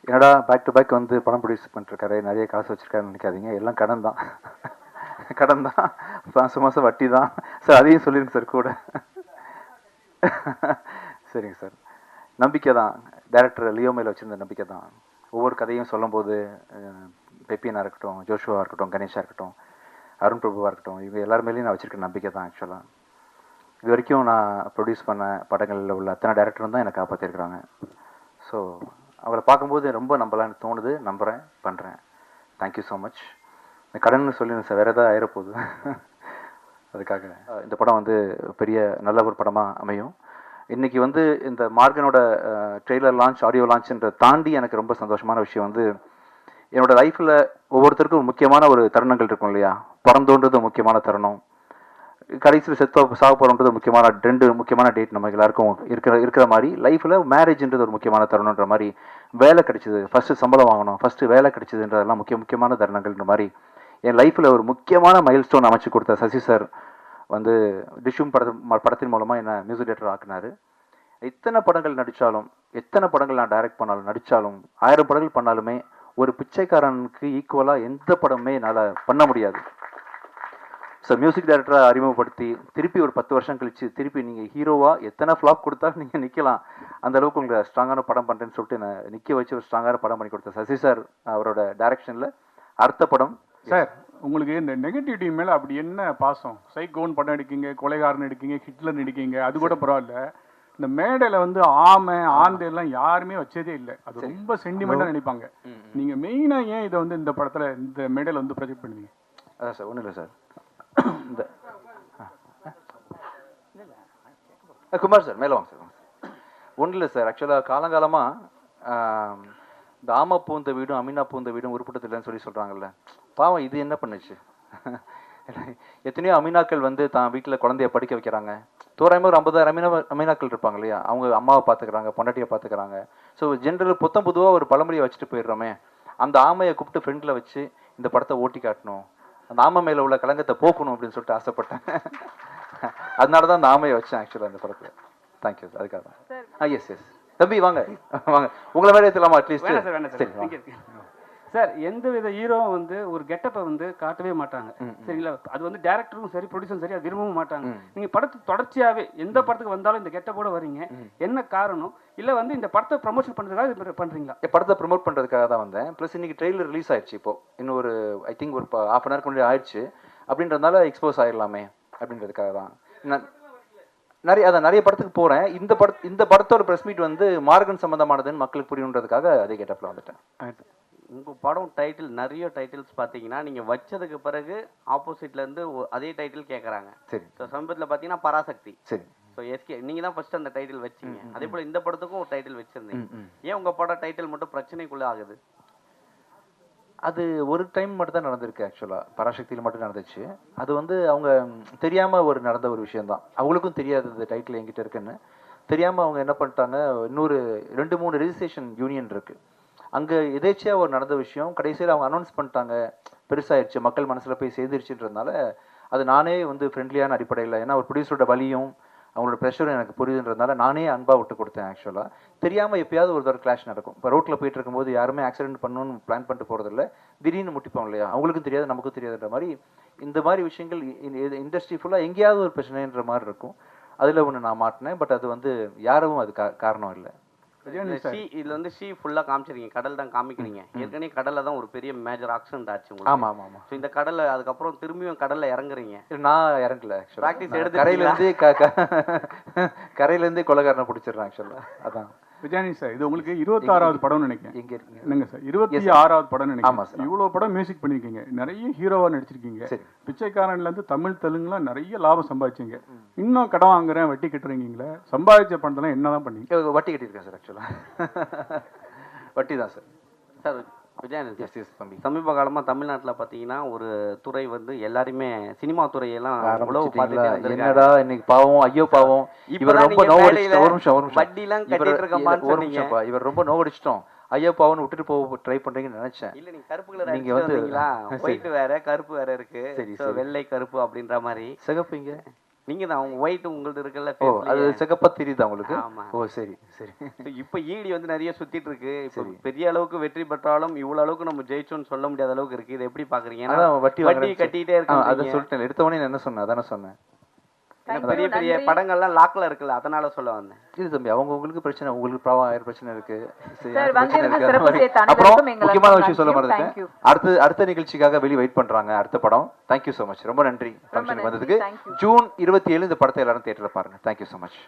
என்னடா back to back வந்து படம் ப்ரொடியூஸ் பண்ணிருக்காரு, நிறைய காசு வச்சிருக்காருன்னு நினைக்காதீங்க. எல்லாம் கடன் தான். கடன் தான், மாதம் மாதம் வட்டி தான் சார். அதையும் சொல்லிடுங்க சார் கூட. சரிங்க சார். நம்பிக்கை தான், டைரக்டர் லியோ மேல வச்சிருந்த நம்பிக்கை தான். ஒவ்வொரு கதையும் சொல்லும்போது பெப்பியனாக இருக்கட்டும், ஜோஷுவா இருக்கட்டும், கணேஷாக இருக்கட்டும், அருண் பிரபுவாக இருக்கட்டும், இவங்க எல்லார் மேலேயும் நான் வச்சிருக்க நம்பிக்கை தான். ஆக்சுவலாக இது வரைக்கும் நான் ப்ரொடியூஸ் பண்ண படங்களில் உள்ள அத்தனை டேரக்டரும் தான் என்னை காப்பாற்றிருக்கிறாங்க. ஸோ அவளை பார்க்கும்போது ரொம்ப நம்பலான்னு தோணுது, நம்புகிறேன், பண்ணுறேன். Thank you so much. இந்த கடன் சொல்லி சார் வேறு ஏதாவது ஆயிரப்போகுது. அதுக்காக இந்த படம் வந்து பெரிய நல்ல ஒரு படமாக அமையும். இன்றைக்கி வந்து இந்த மார்கனோட ட்ரெய்லர் லான்ச், ஆடியோ லான்ச்ன்ற தாண்டி எனக்கு ரொம்ப சந்தோஷமான விஷயம் வந்து, என்னோடய லைஃப்பில் ஒவ்வொருத்தருக்கும் முக்கியமான ஒரு தருணங்கள் இருக்கும் இல்லையா. பிறந்தோன்றது முக்கியமான தருணம், கடைசியில் சாக போகிறோன்றது முக்கியமான 2 முக்கியமான டேட் நம்ம எல்லாருக்கும் இருக்கிற மாதிரி, லைஃப்பில் மேரேஜ்ன்றது ஒரு முக்கியமான தருணன்ற மாதிரி, வேலை கிடைச்சிது, ஃபஸ்ட்டு சம்பளம் வாங்கணும், ஃபஸ்ட்டு வேலை கிடைச்சிதுன்றதெல்லாம் முக்கியமான தருணங்கள்ன்ற மாதிரி என் லைஃப்பில் ஒரு முக்கியமான மைல் ஸ்டோன் அமைச்சு கொடுத்த சசி சார் வந்து டிஷ்யூம் படத்தின் மூலமாக என்னை மியூசிக் டைரக்டர் ஆக்குனார். எத்தனை படங்கள் நடித்தாலும், எத்தனை படங்கள் நான் டைரக்ட் பண்ணாலும் நடித்தாலும், 1000 படங்கள் பண்ணாலுமே ஒரு பிச்சைக்காரனுக்கு ஈக்குவலாக எந்த படமே என்னால் பண்ண முடியாது. ஸோ மியூசிக் டைரக்டராக அறிமுகப்படுத்தி திருப்பி ஒரு 10 வருஷம் கழிச்சு திருப்பி நீங்கள் ஹீரோவாக எத்தனை ஃப்ளாப் கொடுத்தாலும் நீங்கள் நிற்கலாம், அந்தளவுக்கு உங்களை ஸ்ட்ராங்கான படம் பண்ணுறேன்னு சொல்லிட்டு என்னை நிற்க வச்சு ஒரு ஸ்ட்ராங்கான படம் பண்ணி கொடுத்த சசி சார் அவரோட டைரக்ஷனில் அடுத்த படம். சார் உங்களுக்கு இந்த நெகட்டிவிட்டி மேலே அப்படி என்ன பாசம்? சைக்கோன் படம் எடுக்கீங்க, கொலைகாரன் எடுக்கீங்க, ஹிட்லர் எடுக்கீங்க, அது கூட பரவாயில்ல. இந்த மேடையில் வந்து ஆமை ஆந்தையெல்லாம் யாருமே வச்சதே இல்லை. அது ரொம்ப சென்டிமெண்ட்டாக நினைப்பாங்க. நீங்கள் மெயினாக ஏன் இதை வந்து இந்த படத்தில் இந்த மேடையில் வந்து ப்ரொஜெக்ட் பண்ணுவீங்க? அதான் சார், ஒன்றும் இல்லை சார். இந்த குமார் சார் மேலே வாங்க சார். ஒன்றும் இல்லை சார், ஆக்சுவலாக காலங்காலமாக இந்த ஆமா பூந்த வீடும் அமீனா பூந்த வீடும் உருப்பட்டதில்லைன்னு சொல்கிறாங்கல்ல. பாவம் இது என்ன பண்ணுச்சு? எத்தனையோ அமீனாக்கள் வந்து தான் வீட்டில் குழந்தைய படிக்க வைக்கிறாங்க. தோராயமாக ஒரு 50,000 அமீனாக்கள் இருப்பாங்க இல்லையா, அவங்க அம்மாவை பார்த்துக்கிறாங்க, பொண்டாட்டியை பார்த்துக்கிறாங்க. ஸோ ஜென்ரல் பொதுவாக ஒரு பழமொழியை வச்சுட்டு போயிடுறோமே, அந்த ஆமையை கூப்பிட்டு ஃப்ரெண்டில் வச்சு இந்த படத்தை ஓட்டி காட்டணும், அந்த ஆமை மேலே உள்ள கலங்கத்தை போக்கணும் அப்படின்னு சொல்லிட்டு ஆசைப்பட்டேன். அதனால தான் அந்த ஆமையை வச்சேன் ஆக்சுவலாக அந்த படத்தில். தேங்க்யூ சார், அதுக்காக தான். எஸ் எஸ் தம்பி வாங்க வாங்க, உங்களை வேலை எடுத்துலாமா அட்லீஸ்ட்? சரி சார், எந்த வித ஹீரோவும் வந்து ஒரு கெட்டப்பை வந்து காட்டவே மாட்டாங்க, சரிங்களா? அது வந்து டேரக்டரும் சரி ப்ரொடியூசரும் சரி அது விரும்பவும் மாட்டாங்க. நீங்கள் படத்துக்கு தொடர்ச்சியாகவே எந்த படத்துக்கு வந்தாலும் இந்த கெட்டப்போட வரீங்க, என்ன காரணம்? இல்லை வந்து இந்த படத்தை ப்ரமோஷன் பண்ணுறதுக்காக பண்ணுறீங்களா? படத்தை ப்ரமோட் பண்ணுறதுக்காக தான் வந்தேன். ப்ளஸ் இன்னைக்கு ட்ரெயிலர் ரிலீஸ் ஆயிடுச்சு. இப்போது இன்னும் ஒரு ஐ திங்க் ஒரு ½ hour முன்னாடி ஆயிடுச்சு. அப்படின்றதுனால எக்ஸ்போஸ் ஆயிடலாமே அப்படின்றதுக்காக தான். நிறைய படத்துக்கு போகிறேன். இந்த படத்தோட ப்ரெஸ் மீட் வந்து மார்கன் சம்மந்தமானதுன்னு மக்களுக்கு புரியணுன்றதுக்காக அதே கெட்டப்பில் வந்துட்டேன். உங்கள் படம் டைட்டில் நிறைய டைட்டில்ஸ் பார்த்தீங்கன்னா நீங்கள் வச்சதுக்கு பிறகு ஆப்போசிட்லேருந்து அதே டைட்டில் கேட்குறாங்க. சரி. ஸோ சமீபத்தில் பார்த்தீங்கன்னா பராசக்தி. சரி. ஸோ எஸ்கே நீங்கள் தான் ஃபர்ஸ்ட் அந்த டைட்டில் வச்சிங்க. அதே போல் இந்த படத்துக்கும் ஒரு டைட்டில் வச்சுருந்தீங்க. ஏன் உங்கள் படம் டைட்டில் மட்டும் பிரச்சனைக்குள்ளே ஆகுது? அது ஒரு டைம் மட்டும் தான் நடந்திருக்கு. ஆக்சுவலாக பராசக்தியில் மட்டும் நடந்துச்சு. அது வந்து அவங்க தெரியாமல் நடந்த ஒரு விஷயந்தான். அவங்களுக்கும் தெரியாது இந்த டைட்டில் என்கிட்ட இருக்குன்னு. தெரியாமல் அவங்க என்ன பண்ணிட்டாங்க, இன்னொரு 2-3 ரெஜிஸ்ட்ரேஷன் யூனியன் இருக்குது, அங்கே எதேச்சியாக நடந்த விஷயம். கடைசியில் அவங்க அனௌன்ஸ் பண்ணிட்டாங்க, பெருசாகிடுச்சு, மக்கள் மனசில் போய் சேர்ந்துருச்சுன்றதுனால அது நானே வந்து ஃப்ரெண்ட்லியான அடிப்படையில், ஏன்னா ஒரு ப்ரொடியூசரோட வலியும் அவங்களோட ப்ரெஷரும் எனக்கு புரியுதுன்றதுனால நானே அன்பாக விட்டு கொடுத்தேன். ஆக்சுவலாக தெரியாமல் எப்பயாவது ஒரு தடவை கிளாஷ் நடக்கும். இப்போ ரோட்டில் போயிட்டு இருக்கும்போது யாருமே ஆக்சிடென்ட் பண்ணணும்னு பிளான் பண்ணிட்டு போகிறதில்ல, திடீர்னு முட்டிப்போம் இல்லையா, அவங்களுக்கும் தெரியாது நமக்கும் தெரியாதுன்ற மாதிரி இந்த மாதிரி விஷயங்கள் இண்டஸ்ட்ரி ஃபுல்லாக எங்கேயாவது ஒரு பிரச்சனைன்ற மாதிரி இருக்கும். அதில் ஒன்று நான் மாட்டினேன். பட் அது வந்து யாரும் அது காரணம் இல்லை. இதுல வந்து ஷீ ஃபுல்லா காமிச்சிருக்கீங்க, கடல் தான் காமிக்கிறீங்க. ஏற்கனவே கடல்ல தான் ஒரு பெரிய மேஜர் ஆக்சிடென்ட் ஆச்சு உங்களுக்கு. ஆமா ஆமா ஆமா. ஸோ இந்த கடல்ல அதுக்கப்புறம் திரும்பியும் கடல்ல இறங்குறீங்க. நான் இறங்கல, பிராக்டிஸ் எடுத்து கரையிலேருந்தே கொலைகாரனை பிடிச்சிடுறேன் ஆக்சுவலா. அதான் விஜயானி சார், இது உங்களுக்கு 26வது படம்னு நினைக்கிறேன். எங்க இருக்கீங்க? என்னங்க சார், 26வது படம் நினைக்கிறேன். ஆமா சார். இவ்வளோ படம் மியூசிக் பண்ணியிருக்கீங்க, நிறைய ஹீரோவாக நடிச்சிருக்கீங்க. பிச்சைக்காரன்லேருந்து தமிழ் தெலுங்குலாம் நிறைய லாபம் சம்பாதிச்சிங்க. இன்னும் கடன் வாங்குறேன் வட்டி கட்டுறீங்களே, சம்பாதிச்ச பணத்தெல்லாம் என்ன தான் பண்ணீங்க? வட்டி கட்டியிருக்கேன் சார். ஆக்சுவலாக வட்டி தான் சார். சார் விஜயானந்த், சமீப காலமாக தமிழ்நாட்டில் பார்த்தீங்கன்னா ஒரு துறை வந்து எல்லாருமே சினிமா துறையெல்லாம் என்னடா இன்னைக்கு பாவம், ஐயோ பாவம், இவர் ரொம்ப வட்டிலாம் கட்டிட்டு இருக்க, இவர் ரொம்ப நோவடிச்சிட்டோம், ஐயோ பாவம்னு விட்டுட்டு போக ட்ரை பண்றீங்கன்னு நினைச்சேன். இல்ல நீங்க கருப்பு கலர் நீங்க வந்து ஒயிட் வேற கருப்பு வேற இருக்கு. வெள்ளை கருப்பு அப்படின்ற மாதிரி சிகப்பு இங்க நீங்க தான் அவங்க ஒயிட் உங்கள்ட்ட இருக்குல்ல ஓ அது சிகப்பா தெரியுதா உங்களுக்கு? ஆமா. ஓ சரி சரி. இப்போ ஈடி வந்து நிறைய சுத்திட்டு இருக்கு. இப்போ பெரிய அளவுக்கு வெற்றி பெற்றாலும் இவ்வளவு அளவுக்கு நம்ம ஜெயிச்சோம்னு சொல்ல முடியாத அளவுக்கு இருக்கு. இதை எப்படி பாக்குறீங்க? ஏன்னா அதான் வட்டி வட்டி கட்டிட்டே அதை இருக்காங்க. சொல்லிட்டேன். எடுத்த உடனே நான் என்ன சொன்னேன் அதானே சொன்னேன். பெரிய பெரிய படங்கள்லாம் லாக்ல இருக்குல்ல, அதனால சொல்ல வந்தேன். இது தம்பி அவங்க உங்களுக்கு பிரச்சனை, உங்களுக்கு ப்ராப்ளம் ஆயிரம் பிரச்சனை இருக்கு. சரி, சார், எனக்கு பிரச்சனை வந்திருந்த இருக்கு. அந்த சிறப்பு மாதிரி. சேர்த்த அப்புறம் அனைவருக்கும் எங்கள் முக்கியமான அன்பு விஷயம் சொல்ல thank மறந்துட்டேன். you. அடுத்த நிகழ்ச்சிக்காக வெளியே வெயிட் பண்றாங்க. அடுத்த படம். Thank you so much. ரொம்ப நன்றி ஃபங்க்ஷனுக்கு நன்றி. வந்ததுக்கு. Thank you. ஜூன் 27 இந்த படத்தை எல்லாரும் தியேட்டர்ல பாருங்க. Thank you so much.